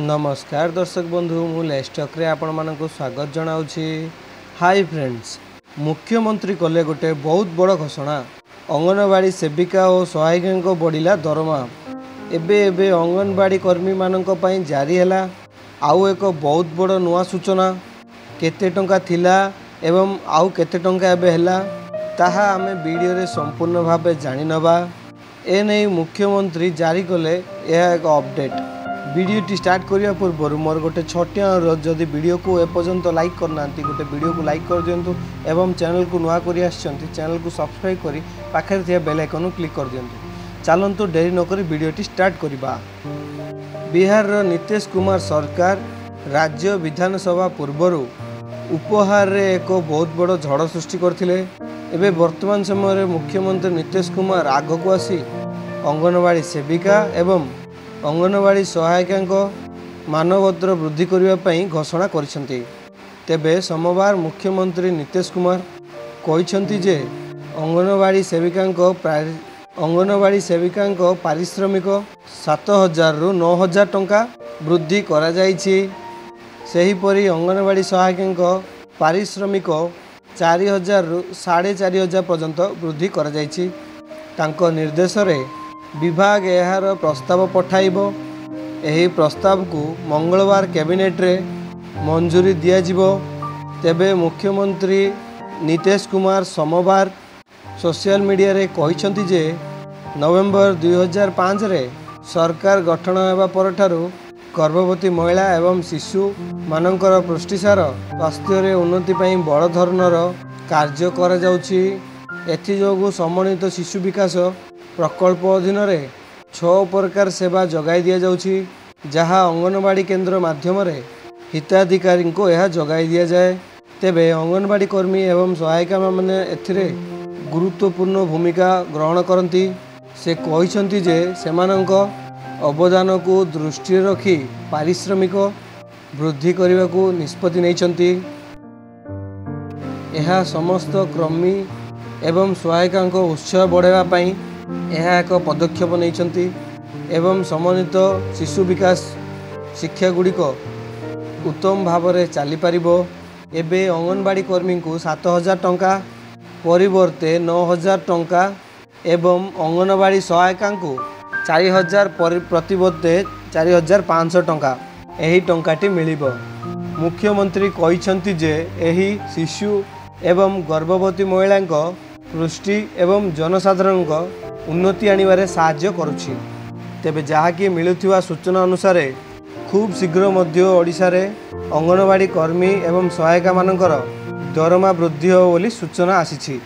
नमस्कार दर्शक बंधु मु लेस्टक रे आपण मानक स्वागत जनाऊँगी। हाय फ्रेंड्स, मुख्यमंत्री कले गोटे बहुत बड़ घोषणा। अंगनवाड़ी सेविका और सहायिका बढ़िला दरमा। एबे एबे अंगनवाड़ी कर्मी मानक पई जारी हैला आउ एक बहुत बड़ नुआ सूचना। केते टंका थिला एवं आउ केते टंका एबे हैला ताहा आमे वीडियो रे संपूर्ण भाबे जानि नबा। ए नै मुख्यमंत्री जारी कले यह एक अपडेट। वीडियो स्टार्ट करने पूर्व मोर गोटे छोटिया अनुरोध, जदि वीडियो को एपर्यंत लाइक करना गोटे वीडियो को लाइक कर दिंतु एवं चैनल को नुआ कर चैनल को सब्सक्राइब करी पाखे थी बेल आइकन क्लिक कर दिंतु। चलतु डेरी नक वीडियो स्टार्ट करवा। बिहार नीतीश कुमार सरकार राज्य विधानसभा पूर्वर उपहार रे एक बहुत बड़ झड़ सृष्टि करथिले। एबे वर्तमान समय मुख्यमंत्री नीतीश कुमार आग को आसी अंगनवाड़ी सेविका एवं अंगनवाड़ी सहायिका मानवतर वृद्धि करने घोषणा करिसेंती। तेबे सोमवार मुख्यमंत्री नीतीश कुमार कहिसेंती जे अंगनवाड़ी सेविका पारिश्रमिक 7,000 रु 9,000 टंका वृद्धि करा जायछि। सेहीपरि अंगनवाड़ी सहायिका पारिश्रमिक 4,000 रु 4,500 पर्यंत वृद्धि करा जायछि। तांको निर्देश रे विभाग यार प्रस्ताव पठाइबो। एही प्रस्ताव को मंगलवार कैबिनेट रे मंजूरी दिया जिवो। तेबे मुख्यमंत्री नीतीश कुमार सोमवार सोशल मीडिया रे कहिसेंती जे नवेम्बर 2005 रे सरकार गठन हेबा परठारु गर्भवती महिला एवं शिशु मानकर पुष्टिसार स्वास्थ्य रे उन्नति पई बड़ धरणर कार्य करा जाउछि। एथि जोगु समन्वित शिशु विकास प्रकल्प अधीन 6 प्रकार सेवा जगाई दिया जाउछि, जहाँ अंगनवाड़ी केंद्र माध्यम रे हिताधिकारी को यह जगाई दिया जाए। तेबे अंगनवाड़ी कर्मी एवं सहायिका माने एथिरे गुरुत्वपूर्ण भूमिका ग्रहण करती। से कहिसेंती जे सेमानंक अवदान को दृष्टि रखी पारिश्रमिक वृद्धि करने को निष्पत्ति नैछंती। यह समस्त कर्मी एवं सहायिका उत्साह बढ़ावा पाई यह एक पदक्षेप नैछंती एवं समन्वित शिशु विकास शिक्षा गुड़िक उत्तम भाव में चली पारिबो। एबे अंगनवाड़ी कर्मी को 7,000 टंका परिवर्ते 9,000 टंका एवं अंगनवाड़ी सहायिका को 4,000 प्रतिवर्ते 4,500 टंका एही टंकाटी मिलिबो। मुख्यमंत्री कहिसेंती जे एही शिशु एवं गर्भवती महिला पुष्टि एवं जनसाधारण उन्नति आनिबारे साहाय्य करुछि। तेबे जहाँकि मिलुथिबा सूचना अनुसार खूब शीघ्र मध्य ओडिशा रे अंगनवाड़ी कर्मी एवं सहायिका मानकर दरमा वृद्धि हो बोली सूचना आसीछि।